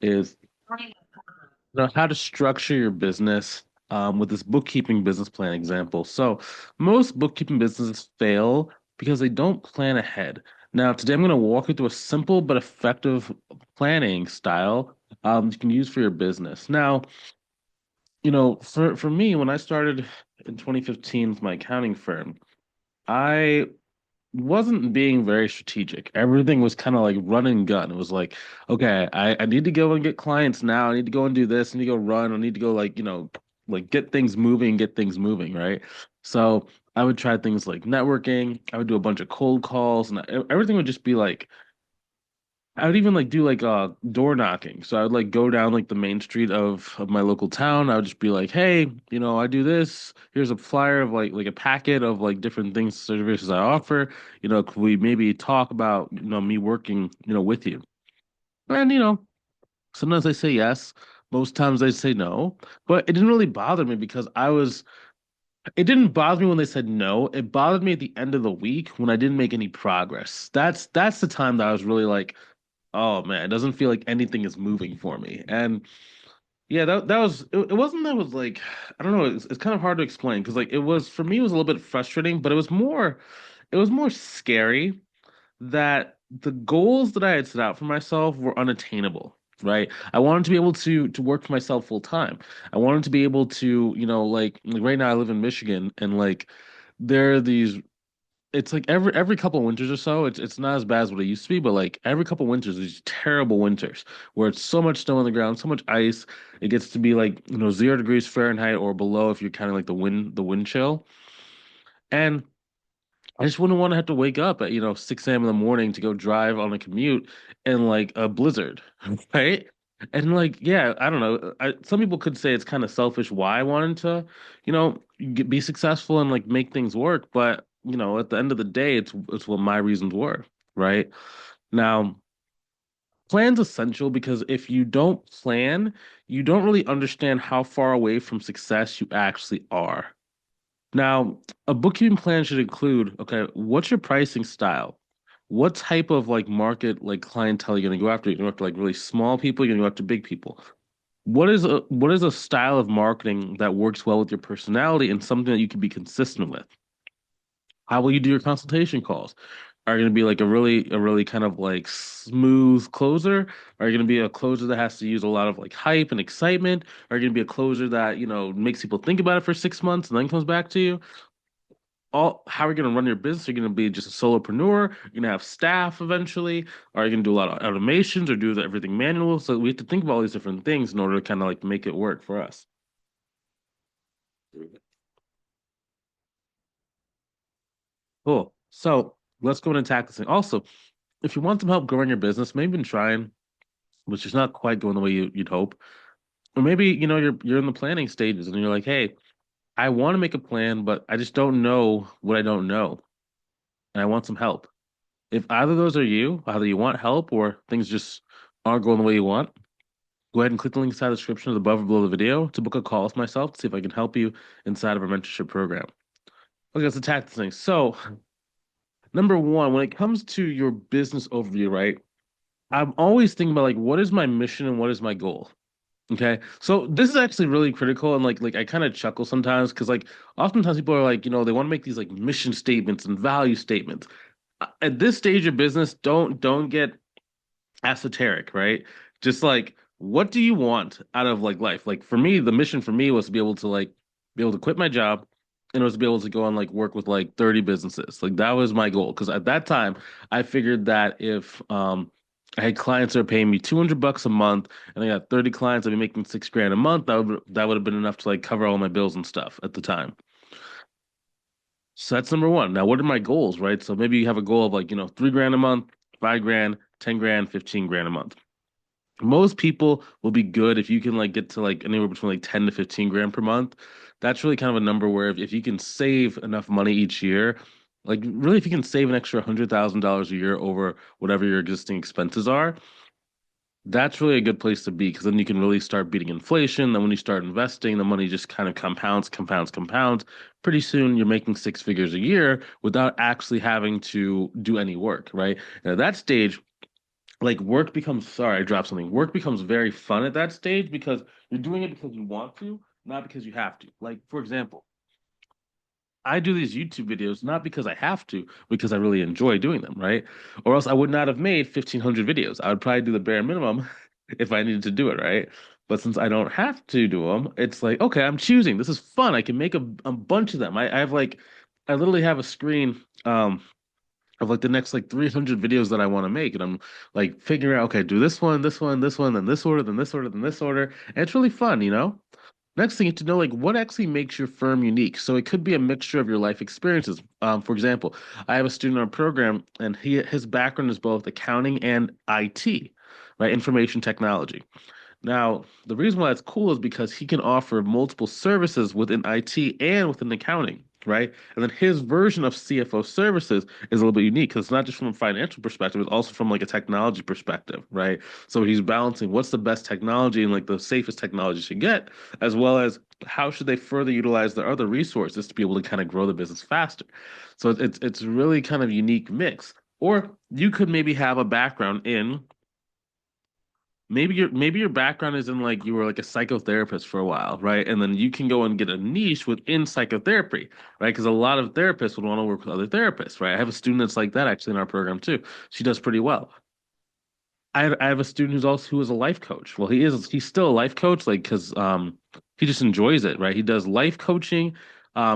is how to structure your business with this bookkeeping business plan example. So most bookkeeping businesses fail because they don't plan ahead. Now, today I'm going to walk you through a simple but effective planning style you can use for your business. Now, for me, when I started in 2015 with my accounting firm, I wasn't being very strategic. Everything was kind of like run and gun. It was like, okay, I need to go and get clients now. I need to go and do this. I need to go run. I need to go like, like get things moving, right? So I would try things like networking. I would do a bunch of cold calls, and everything would just be like I would even like do like door knocking. So I would like go down like the main street of my local town. I would just be like, "Hey, I do this. Here's a flyer of like a packet of like different things, services I offer. Could we maybe talk about, me working, with you?" And sometimes they say yes, most times they say no, but it didn't really bother me because it didn't bother me when they said no. It bothered me at the end of the week when I didn't make any progress. That's the time that I was really like, oh man, it doesn't feel like anything is moving for me. And yeah, that was it wasn't that was like I don't know, it's kind of hard to explain because like it was for me it was a little bit frustrating, but it was more scary that the goals that I had set out for myself were unattainable. Right. I wanted to be able to work for myself full time. I wanted to be able to, like right now I live in Michigan and like there are these it's like every couple of winters or so, it's not as bad as what it used to be, but like every couple of winters, these terrible winters where it's so much snow on the ground, so much ice, it gets to be like 0 degrees Fahrenheit or below if you're kind of like the wind chill. And I just wouldn't want to have to wake up at 6 a.m. in the morning to go drive on a commute in like a blizzard, right? And like, yeah, I don't know. Some people could say it's kind of selfish why I wanted to, be successful and like make things work. But at the end of the day, it's what my reasons were, right? Now, plan's essential because if you don't plan, you don't really understand how far away from success you actually are. Now, a bookkeeping plan should include, okay, what's your pricing style? What type of like market like clientele you're gonna go after? You're gonna go after like really small people, you're gonna go after big people. What is a style of marketing that works well with your personality and something that you can be consistent with? How will you do your consultation calls? Are you gonna be like a really kind of like smooth closer? Are you gonna be a closer that has to use a lot of like hype and excitement? Are you gonna be a closer that, makes people think about it for 6 months and then comes back to you? How are you going to run your business? Are you going to be just a solopreneur? You're going to have staff eventually? Are you going to do a lot of automations or do everything manual? So we have to think about all these different things in order to kind of like make it work for us. Cool. So let's go and attack this thing. Also, if you want some help growing your business, maybe been trying, which is not quite going the way you'd hope, or maybe you're in the planning stages and you're like, hey, I want to make a plan, but I just don't know what I don't know, and I want some help. If either of those are you, either you want help or things just aren't going the way you want, go ahead and click the link inside the description above or below the video to book a call with myself to see if I can help you inside of our mentorship program. Okay, let's attack this thing. So, number one, when it comes to your business overview, right? I'm always thinking about like what is my mission and what is my goal? Okay. So this is actually really critical and like I kind of chuckle sometimes because like oftentimes people are like, they want to make these like mission statements and value statements. At this stage of business, don't get esoteric, right? Just like, what do you want out of like life? Like for me, the mission for me was to be able to quit my job and it was to be able to go and like work with like 30 businesses. Like that was my goal. Because at that time, I figured that if I had clients that are paying me 200 bucks a month and I got 30 clients, I'd be making 6 grand a month. That would have been enough to like cover all my bills and stuff at the time. So that's number one. Now, what are my goals, right? So maybe you have a goal of like, 3 grand a month, 5 grand, 10 grand, 15 grand a month. Most people will be good if you can like get to like anywhere between like 10 to 15 grand per month. That's really kind of a number where if you can save enough money each year, like really if you can save an extra $100,000 a year over whatever your existing expenses are, that's really a good place to be because then you can really start beating inflation. Then when you start investing, the money just kind of compounds, compounds, compounds. Pretty soon you're making six figures a year without actually having to do any work, right? And at that stage, like work becomes, sorry, I dropped something. Work becomes very fun at that stage because you're doing it because you want to, not because you have to. Like, for example, I do these YouTube videos not because I have to, because I really enjoy doing them, right? Or else I would not have made 1,500 videos. I would probably do the bare minimum if I needed to do it, right? But since I don't have to do them, it's like, okay, I'm choosing. This is fun. I can make a bunch of them. I have like, I literally have a screen of like the next like 300 videos that I want to make. And I'm like figuring out, okay, do this one, this one, this one, then this order, then this order, then this order. And it's really fun, you know? Next thing you have to know, like what actually makes your firm unique. So it could be a mixture of your life experiences. For example, I have a student on a program, and his background is both accounting and IT, right? Information technology. Now, the reason why it's cool is because he can offer multiple services within IT and within accounting, right? And then his version of CFO services is a little bit unique because it's not just from a financial perspective, it's also from like a technology perspective, right? So he's balancing what's the best technology and like the safest technology to get, as well as how should they further utilize their other resources to be able to kind of grow the business faster. So it's really kind of unique mix. Or you could maybe have a background in maybe your background is in like you were like a psychotherapist for a while, right? And then you can go and get a niche within psychotherapy, right? Because a lot of therapists would want to work with other therapists, right? I have a student that's like that actually in our program too. She does pretty well. I have a student who is a life coach. Well, he's still a life coach, like because he just enjoys it, right? He does life coaching,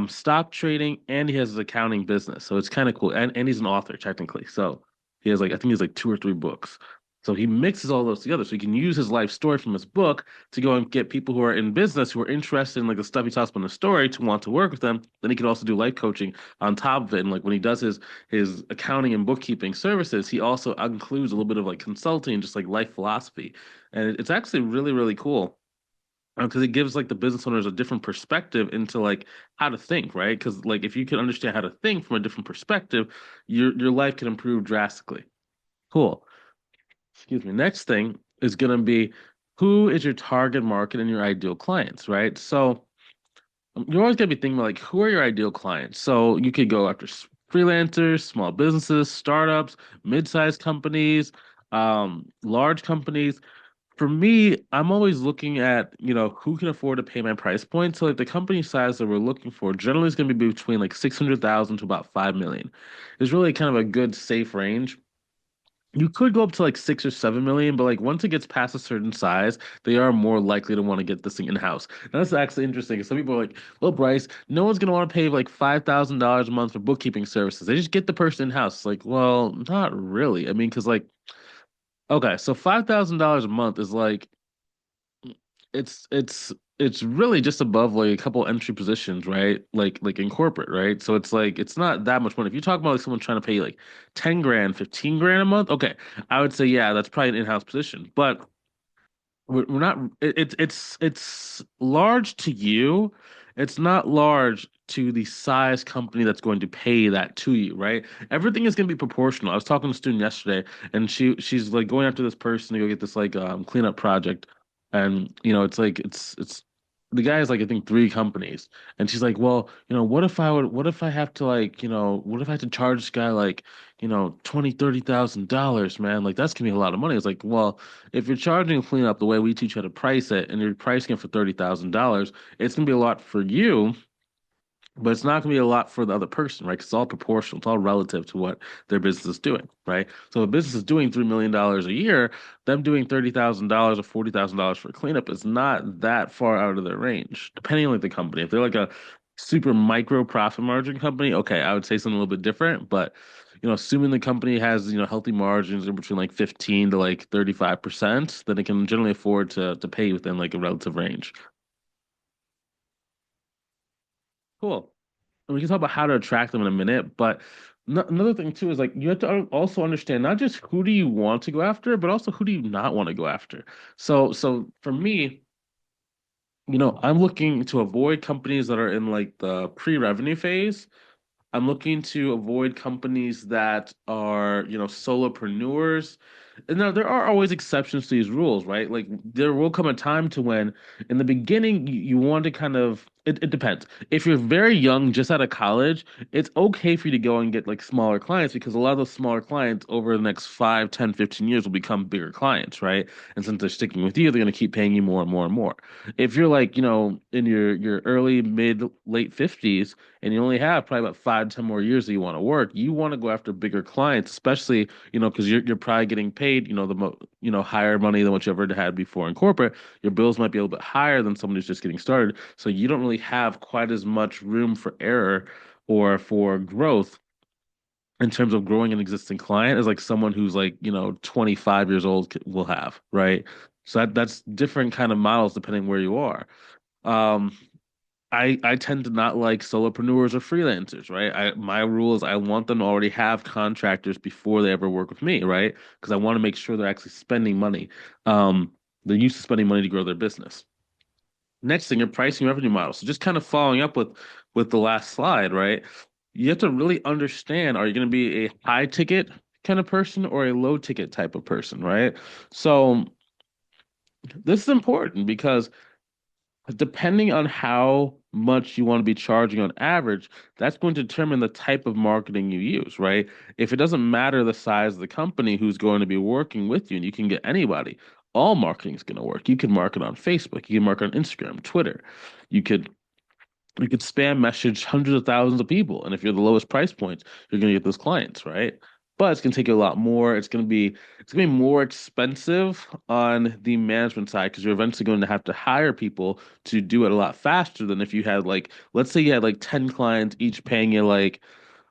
stock trading, and he has his accounting business. So it's kind of cool. And he's an author technically. So he has like I think he has like two or three books. So he mixes all those together. So he can use his life story from his book to go and get people who are in business who are interested in like the stuff he talks about in the story to want to work with them. Then he can also do life coaching on top of it. And like when he does his accounting and bookkeeping services, he also includes a little bit of like consulting, just like life philosophy. And it's actually really, really cool because it gives like the business owners a different perspective into like how to think, right? Because like if you can understand how to think from a different perspective, your life can improve drastically. Cool. Excuse me. Next thing is going to be who is your target market and your ideal clients, right? So you're always gonna be thinking about like who are your ideal clients. So you could go after freelancers, small businesses, startups, mid-sized companies, large companies. For me, I'm always looking at, who can afford to pay my price point. So like the company size that we're looking for generally is gonna be between like 600,000 to about 5 million. It's really kind of a good safe range. You could go up to like 6 or 7 million, but like once it gets past a certain size, they are more likely to want to get this thing in house. And that's actually interesting. Some people are like, "Well, Bryce, no one's gonna want to pay like $5,000 a month for bookkeeping services. They just get the person in house." Like, well, not really. I mean, because like, okay, so $5,000 a month is like it's really just above like a couple entry positions, right? Like in corporate, right? So it's like it's not that much money. If you talk about like someone trying to pay like 10 grand, 15 grand a month, okay, I would say yeah, that's probably an in-house position. But we're not it's large to you. It's not large to the size company that's going to pay that to you, right? Everything is going to be proportional. I was talking to a student yesterday, and she's like going after this person to go get this like cleanup project, and it's like it's the guy is like I think three companies, and she's like, well, what if I have to like, what if I have to charge this guy like, 20, $30,000, man? Like that's gonna be a lot of money. It's like, well, if you're charging a cleanup the way we teach you how to price it and you're pricing it for $30,000, it's gonna be a lot for you, but it's not going to be a lot for the other person, right? 'Cause it's all proportional. It's all relative to what their business is doing, right? So if a business is doing $3 million a year, them doing $30,000 or $40,000 for a cleanup is not that far out of their range, depending on like the company. If they're like a super micro profit margin company, okay, I would say something a little bit different. But assuming the company has healthy margins in between like 15 to like 35%, then it can generally afford to pay within like a relative range. Cool. We can talk about how to attract them in a minute, but another thing too is like you have to also understand not just who do you want to go after, but also who do you not want to go after. So for me, I'm looking to avoid companies that are in like the pre-revenue phase. I'm looking to avoid companies that are, solopreneurs. And now there are always exceptions to these rules, right? Like there will come a time to when in the beginning you want to kind of it depends. If you're very young, just out of college, it's okay for you to go and get like smaller clients because a lot of those smaller clients over the next 5, 10, 15 years will become bigger clients, right? And since they're sticking with you, they're going to keep paying you more and more and more. If you're like, in your early, mid, late 50s and you only have probably about 5, 10 more years that you want to work, you want to go after bigger clients, especially because you're probably getting paid, higher money than what you ever had before in corporate. Your bills might be a little bit higher than someone who's just getting started, so you don't really have quite as much room for error or for growth in terms of growing an existing client as like someone who's like 25 years old will have, right? So that's different kind of models depending where you are. Um, I tend to not like solopreneurs or freelancers, right? My rule is I want them to already have contractors before they ever work with me, right? Because I want to make sure they're actually spending money. Um, they're used to spending money to grow their business. Next thing, your pricing revenue model. So just kind of following up with the last slide, right? You have to really understand, are you going to be a high ticket kind of person or a low ticket type of person, right? So this is important because depending on how much you want to be charging on average, that's going to determine the type of marketing you use, right? If it doesn't matter the size of the company who's going to be working with you, and you can get anybody, all marketing is going to work. You can market on Facebook, you can market on Instagram, Twitter. You could you could spam message hundreds of thousands of people, and if you're the lowest price point, you're going to get those clients, right? But it's going to take you a lot more. It's going to be more expensive on the management side because you're eventually going to have to hire people to do it a lot faster than if you had like, let's say you had like 10 clients each paying you like,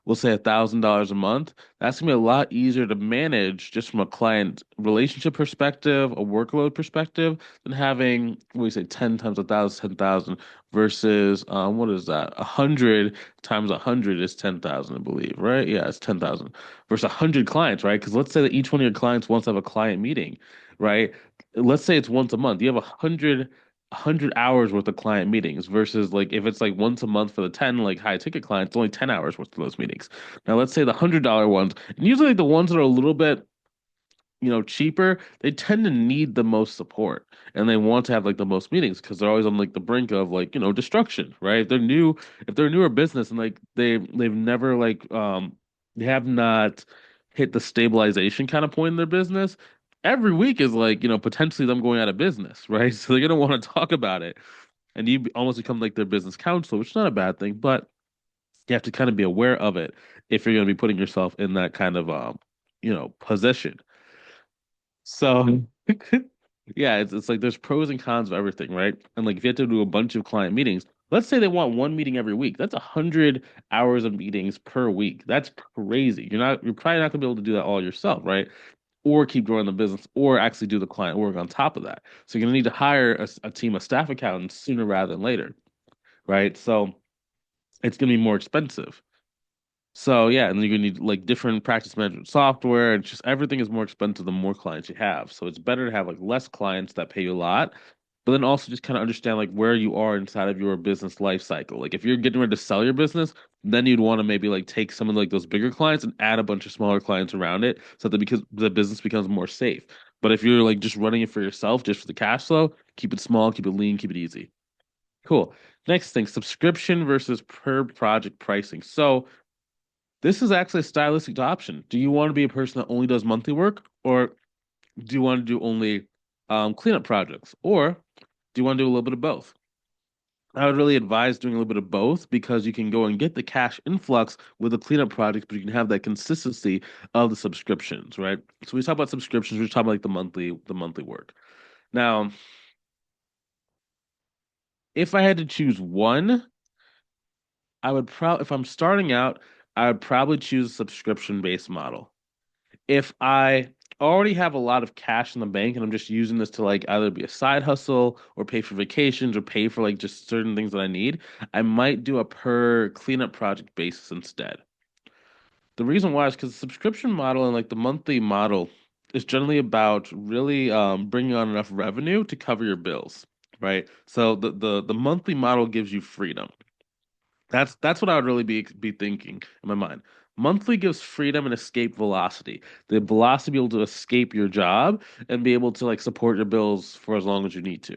we'll say $1,000 a month. That's gonna be a lot easier to manage just from a client relationship perspective, a workload perspective, than having what do you say 10 times 1,000, 10,000 versus what is that? 100 times 100 is 10,000, I believe, right? Yeah, it's 10,000 versus 100 clients, right? Because let's say that each one of your clients wants to have a client meeting, right? Let's say it's once a month. You have 100 hours worth of client meetings versus like if it's like once a month for the 10 like high ticket clients, it's only 10 hours worth of those meetings. Now let's say the $100 ones, and usually like the ones that are a little bit cheaper, they tend to need the most support and they want to have like the most meetings because they're always on like the brink of like, destruction, right? If they're a newer business and like they've never like they have not hit the stabilization kind of point in their business, every week is like, potentially them going out of business, right? So they're gonna want to talk about it. And you almost become like their business counselor, which is not a bad thing, but you have to kind of be aware of it if you're going to be putting yourself in that kind of position. So yeah, it's like there's pros and cons of everything, right? And like if you have to do a bunch of client meetings, let's say they want one meeting every week. That's 100 hours of meetings per week. That's crazy. You're probably not gonna be able to do that all yourself, right? Or keep growing the business, or actually do the client work on top of that. So you're gonna need to hire a team of staff accountants sooner rather than later, right? So it's gonna be more expensive. So yeah, and you're gonna need like different practice management software, and just everything is more expensive the more clients you have. So it's better to have like less clients that pay you a lot, but then also just kind of understand like where you are inside of your business life cycle. Like if you're getting ready to sell your business, then you'd want to maybe like take some of like those bigger clients and add a bunch of smaller clients around it so that because the business becomes more safe. But if you're like just running it for yourself, just for the cash flow, keep it small, keep it lean, keep it easy. Cool. Next thing, subscription versus per project pricing. So this is actually a stylistic option. Do you want to be a person that only does monthly work, or do you want to do only cleanup projects, or do you want to do a little bit of both? I would really advise doing a little bit of both because you can go and get the cash influx with the cleanup projects, but you can have that consistency of the subscriptions, right? So we talk about subscriptions, we're talking about like the monthly work. Now, if I had to choose one, I would probably if I'm starting out, I would probably choose a subscription-based model. If I already have a lot of cash in the bank and I'm just using this to like either be a side hustle or pay for vacations or pay for like just certain things that I need, I might do a per cleanup project basis instead. The reason why is because the subscription model and like the monthly model is generally about really bringing on enough revenue to cover your bills, right? So the monthly model gives you freedom. That's what I would really be thinking in my mind. Monthly gives freedom and escape velocity. The velocity to be able to escape your job and be able to like support your bills for as long as you need to.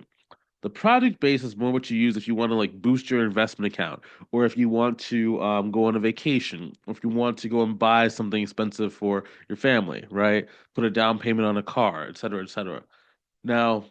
The project base is more what you use if you want to like boost your investment account, or if you want to go on a vacation, or if you want to go and buy something expensive for your family, right? Put a down payment on a car, et cetera, et cetera. Now,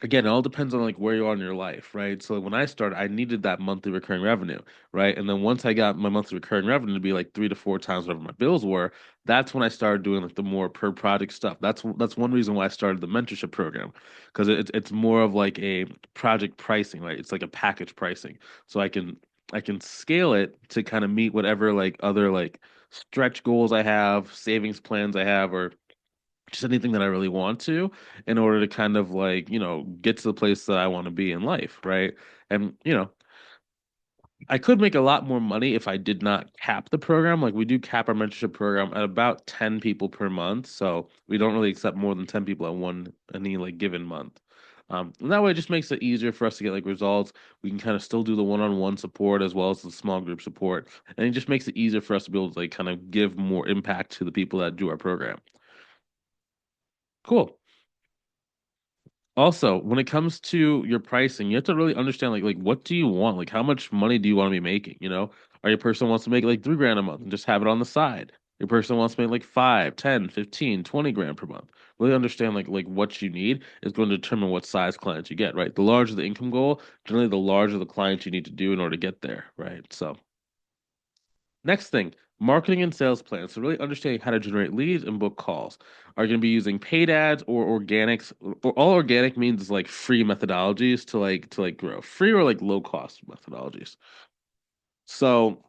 again, it all depends on like where you are in your life, right? So when I started, I needed that monthly recurring revenue, right? And then once I got my monthly recurring revenue to be like 3 to 4 times whatever my bills were, that's when I started doing like the more per project stuff. That's one reason why I started the mentorship program, because it's more of like a project pricing, right? It's like a package pricing, so I can scale it to kind of meet whatever like other like stretch goals I have, savings plans I have, or just anything that I really want to in order to kind of like, get to the place that I want to be in life, right? And, I could make a lot more money if I did not cap the program. Like we do cap our mentorship program at about 10 people per month. So we don't really accept more than 10 people at one any like given month. And that way it just makes it easier for us to get like results. We can kind of still do the one-on-one support as well as the small group support. And it just makes it easier for us to be able to like kind of give more impact to the people that do our program. Cool. Also, when it comes to your pricing, you have to really understand like what do you want? Like how much money do you want to be making? Are you a person who wants to make like 3 grand a month and just have it on the side? Your person wants to make like 5, 10, 15, 20 grand per month. Really understand like what you need is going to determine what size clients you get, right? The larger the income goal, generally the larger the clients you need to do in order to get there, right? So next thing, marketing and sales plans. So really understanding how to generate leads and book calls. Are you going to be using paid ads or organics? Or all organic means is like free methodologies to like grow. Free or like low cost methodologies. So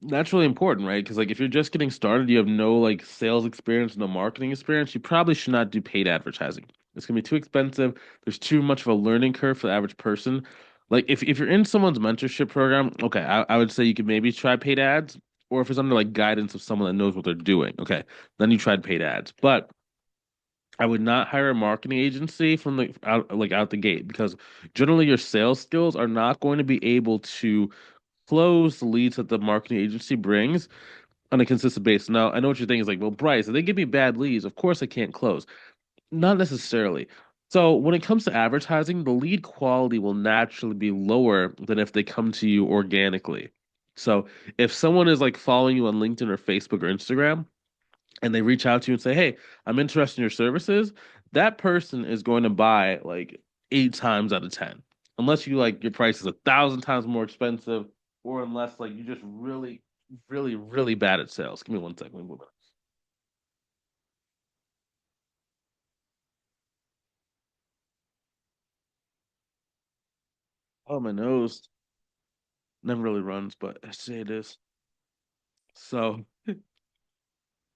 that's really important, right? Because like if you're just getting started, you have no like sales experience, no marketing experience, you probably should not do paid advertising. It's gonna be too expensive. There's too much of a learning curve for the average person. Like if you're in someone's mentorship program, okay, I would say you could maybe try paid ads, or if it's under like guidance of someone that knows what they're doing, okay, then you tried paid ads. But I would not hire a marketing agency from out the gate because generally your sales skills are not going to be able to close the leads that the marketing agency brings on a consistent basis. Now, I know what you're thinking is like, well, Bryce, if they give me bad leads, of course I can't close. Not necessarily. So when it comes to advertising, the lead quality will naturally be lower than if they come to you organically. So if someone is like following you on LinkedIn or Facebook or Instagram, and they reach out to you and say, "Hey, I'm interested in your services," that person is going to buy like 8 times out of 10, unless you like your price is 1,000 times more expensive, or unless like you're just really, really, really bad at sales. Give me one second. Let me move it. Oh, my nose never really runs, but I say it is. So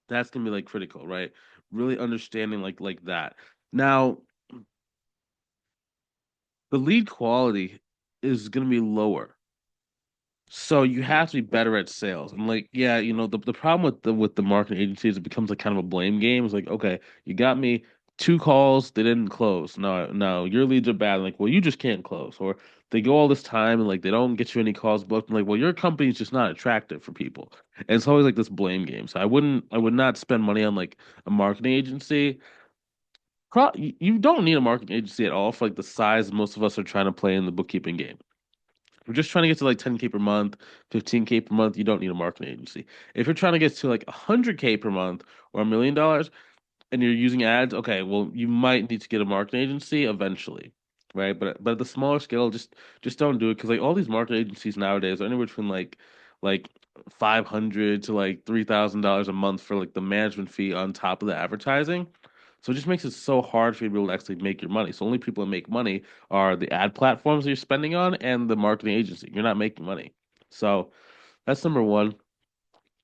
that's gonna be like critical, right? Really understanding like that. Now, the lead quality is gonna be lower. So you have to be better at sales. And like, yeah, the problem with the marketing agencies, it becomes like kind of a blame game. It's like, okay, you got me 2 calls, they didn't close. No, your leads are bad. Like, well, you just can't close. Or they go all this time and like they don't get you any calls booked. I'm like, well, your company's just not attractive for people. And it's always like this blame game. So I would not spend money on like a marketing agency. You don't need a marketing agency at all for like the size most of us are trying to play in the bookkeeping game. We're just trying to get to like 10K per month, 15K per month. You don't need a marketing agency. If you're trying to get to like 100K per month or $1 million and you're using ads, okay, well, you might need to get a marketing agency eventually, right? But at the smaller scale, just don't do it because like all these marketing agencies nowadays are anywhere between like 500 to like $3,000 a month for like the management fee on top of the advertising. So it just makes it so hard for you to be able to actually make your money. So only people that make money are the ad platforms that you're spending on and the marketing agency. You're not making money. So that's number one,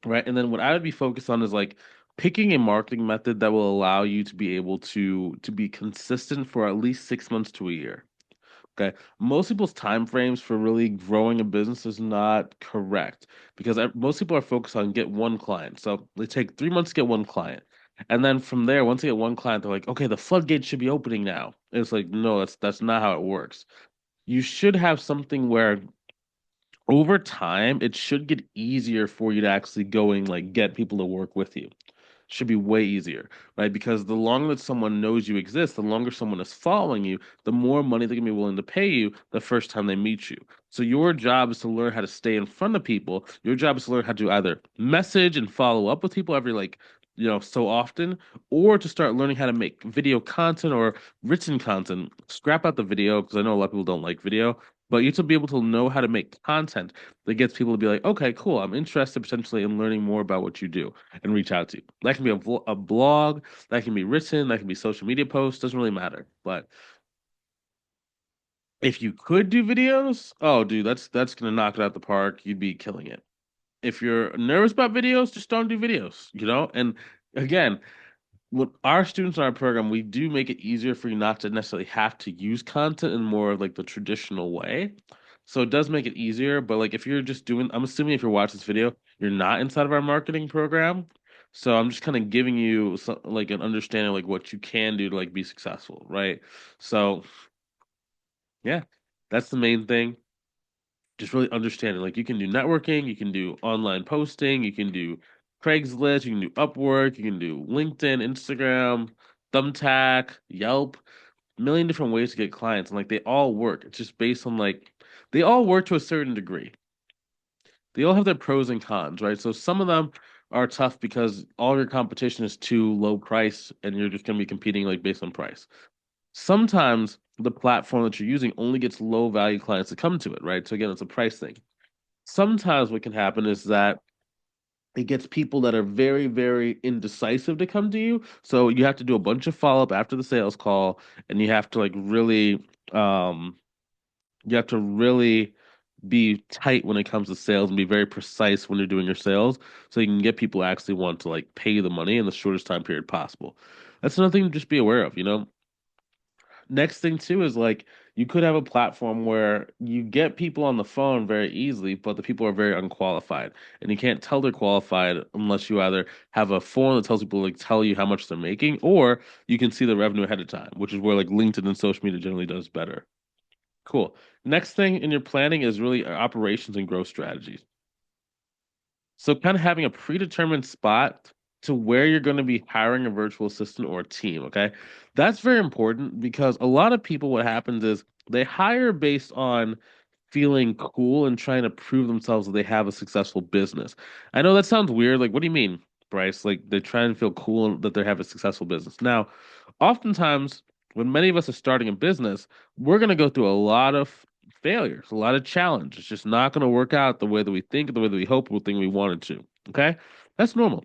right? And then what I would be focused on is like picking a marketing method that will allow you to be able to be consistent for at least 6 months to a year. Okay. Most people's time frames for really growing a business is not correct because most people are focused on get one client. So they take 3 months to get one client. And then from there, once they get one client, they're like, okay, the floodgates should be opening now. And it's like, no, that's not how it works. You should have something where over time, it should get easier for you to actually go and like get people to work with you. Should be way easier, right? Because the longer that someone knows you exist, the longer someone is following you, the more money they're gonna be willing to pay you the first time they meet you. So your job is to learn how to stay in front of people. Your job is to learn how to either message and follow up with people every like, so often, or to start learning how to make video content or written content. Scrap out the video because I know a lot of people don't like video, but you have to be able to know how to make content that gets people to be like, okay, cool, I'm interested potentially in learning more about what you do and reach out to you. That can be a blog, that can be written, that can be social media posts, doesn't really matter. But if you could do videos, oh, dude, that's gonna knock it out the park. You'd be killing it. If you're nervous about videos, just don't do videos. And again, with our students in our program, we do make it easier for you not to necessarily have to use content in more of like the traditional way. So it does make it easier, but like if you're just doing, I'm assuming if you're watching this video, you're not inside of our marketing program. So I'm just kind of giving you some, like an understanding of like what you can do to like be successful, right? So yeah, that's the main thing. Just really understanding like you can do networking, you can do online posting, you can do Craigslist, you can do Upwork, you can do LinkedIn, Instagram, Thumbtack, Yelp, a million different ways to get clients, and like they all work. It's just based on like they all work to a certain degree. They all have their pros and cons, right? So some of them are tough because all your competition is too low price and you're just going to be competing like based on price. Sometimes the platform that you're using only gets low value clients to come to it, right? So again, it's a price thing. Sometimes what can happen is that it gets people that are very, very indecisive to come to you. So you have to do a bunch of follow up after the sales call, and you have to like really, you have to really be tight when it comes to sales and be very precise when you're doing your sales, so you can get people who actually want to like pay you the money in the shortest time period possible. That's another thing to just be aware of. Next thing too is like you could have a platform where you get people on the phone very easily, but the people are very unqualified, and you can't tell they're qualified unless you either have a form that tells people like tell you how much they're making, or you can see the revenue ahead of time, which is where like LinkedIn and social media generally does better. Cool. Next thing in your planning is really operations and growth strategies. So kind of having a predetermined spot to where you're going to be hiring a virtual assistant or a team, okay? That's very important because a lot of people, what happens is they hire based on feeling cool and trying to prove themselves that they have a successful business. I know that sounds weird. Like, what do you mean, Bryce? Like, they try and feel cool that they have a successful business. Now, oftentimes, when many of us are starting a business, we're going to go through a lot of failures, a lot of challenge. It's just not going to work out the way that we think, the way that we hope, the thing we wanted to. Okay, that's normal.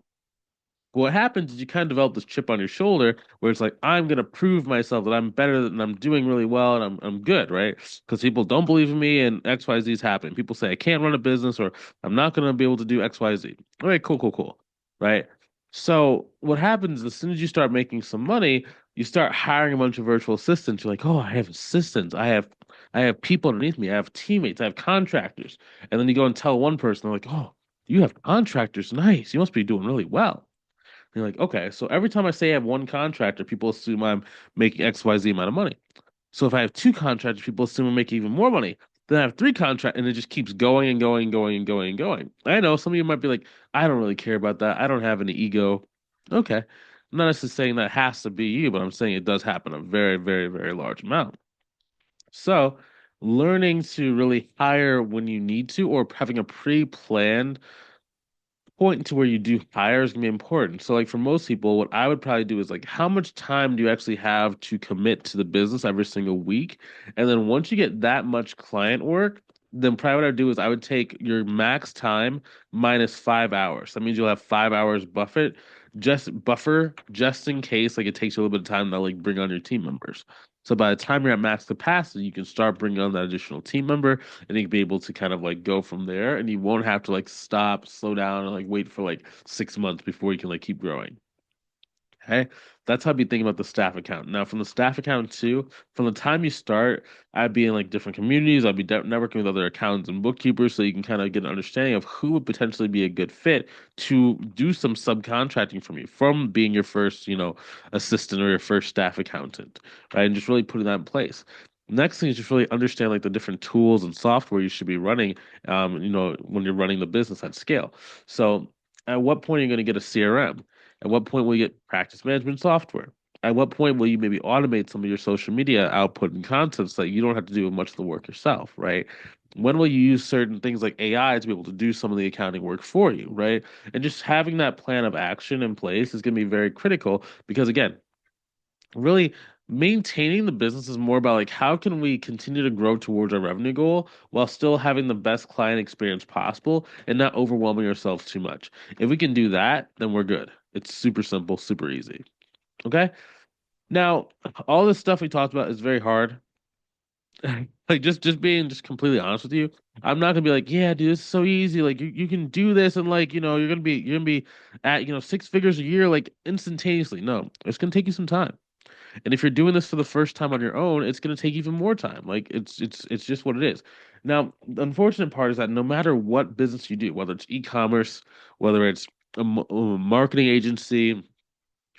What happens is you kind of develop this chip on your shoulder where it's like, I'm gonna prove myself that I'm better and I'm doing really well and I'm good, right? Because people don't believe in me and XYZ is happening. People say I can't run a business or I'm not gonna be able to do XYZ. All right, cool, cool, cool. Right? So what happens as soon as you start making some money, you start hiring a bunch of virtual assistants. You're like, oh, I have assistants, I have people underneath me, I have teammates, I have contractors. And then you go and tell one person, they're like, oh, you have contractors, nice. You must be doing really well. You're like, okay, so every time I say I have one contractor, people assume I'm making XYZ amount of money. So if I have two contractors, people assume I'm making even more money. Then I have three contractors, and it just keeps going and going and going and going and going. I know some of you might be like, I don't really care about that. I don't have any ego. Okay. I'm not necessarily saying that has to be you, but I'm saying it does happen a very, very, very large amount. So learning to really hire when you need to, or having a pre-planned point to where you do hire is gonna be important. So like for most people, what I would probably do is like how much time do you actually have to commit to the business every single week? And then once you get that much client work, then probably what I'd do is I would take your max time minus 5 hours. That means you'll have 5 hours buffer just in case like it takes you a little bit of time to like bring on your team members. So by the time you're at max capacity, you can start bringing on that additional team member and you can be able to kind of like go from there and you won't have to like stop, slow down, and like wait for like 6 months before you can like keep growing. Okay. That's how I'd be thinking about the staff account. Now, from the staff account too, from the time you start, I'd be in like different communities. I'd be networking with other accountants and bookkeepers so you can kind of get an understanding of who would potentially be a good fit to do some subcontracting from you, from being your first, assistant or your first staff accountant, right? And just really putting that in place. Next thing is just really understand like the different tools and software you should be running, when you're running the business at scale. So, at what point are you going to get a CRM? At what point will you get practice management software? At what point will you maybe automate some of your social media output and content so that you don't have to do much of the work yourself, right? When will you use certain things like AI to be able to do some of the accounting work for you, right? And just having that plan of action in place is going to be very critical because, again, really maintaining the business is more about like how can we continue to grow towards our revenue goal while still having the best client experience possible and not overwhelming ourselves too much. If we can do that, then we're good. It's super simple, super easy. Okay? Now, all this stuff we talked about is very hard. Like just being just completely honest with you, I'm not gonna be like, yeah, dude, this is so easy. Like you can do this and like, you're gonna be at, six figures a year like instantaneously. No, it's gonna take you some time. And if you're doing this for the first time on your own, it's going to take even more time. Like it's just what it is. Now, the unfortunate part is that no matter what business you do, whether it's e-commerce, whether it's a marketing agency,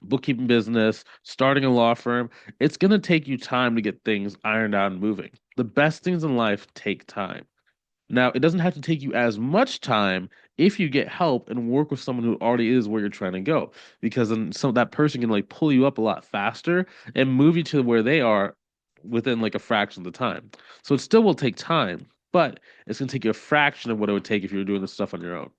bookkeeping business, starting a law firm, it's going to take you time to get things ironed out and moving. The best things in life take time. Now, it doesn't have to take you as much time if you get help and work with someone who already is where you're trying to go, because then some that person can like pull you up a lot faster and move you to where they are within like a fraction of the time. So it still will take time, but it's gonna take you a fraction of what it would take if you were doing this stuff on your own.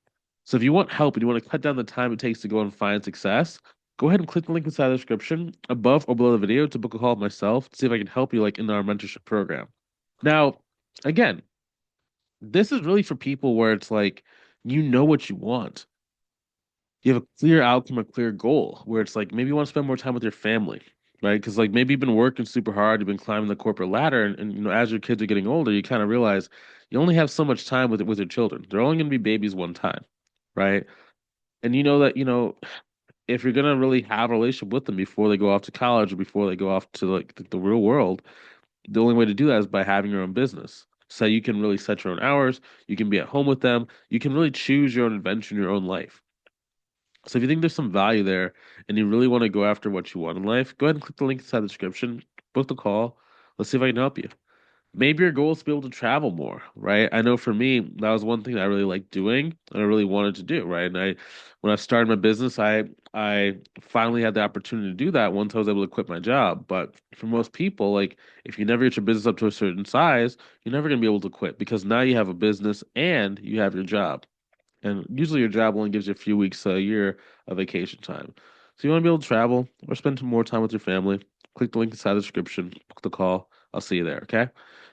So if you want help and you want to cut down the time it takes to go and find success, go ahead and click the link inside the description above or below the video to book a call with myself to see if I can help you like in our mentorship program. Now, again, this is really for people where it's like you know what you want. You have a clear outcome, a clear goal, where it's like maybe you want to spend more time with your family, right? Because like maybe you've been working super hard, you've been climbing the corporate ladder, and as your kids are getting older, you kind of realize you only have so much time with your children. They're only going to be babies one time, right? And you know that if you're gonna really have a relationship with them before they go off to college or before they go off to like the real world, the only way to do that is by having your own business. So you can really set your own hours, you can be at home with them, you can really choose your own adventure in your own life. So if you think there's some value there and you really want to go after what you want in life, go ahead and click the link inside the description, book the call. Let's see if I can help you. Maybe your goal is to be able to travel more, right? I know for me, that was one thing that I really liked doing and I really wanted to do, right? And when I started my business, I finally had the opportunity to do that once I was able to quit my job. But for most people, like if you never get your business up to a certain size, you're never gonna be able to quit because now you have a business and you have your job. And usually your job only gives you a few weeks a year of vacation time. So you want to be able to travel or spend more time with your family, click the link inside the description, book the call. I'll see you there, okay?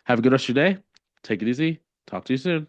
Have a good rest of your day. Take it easy. Talk to you soon.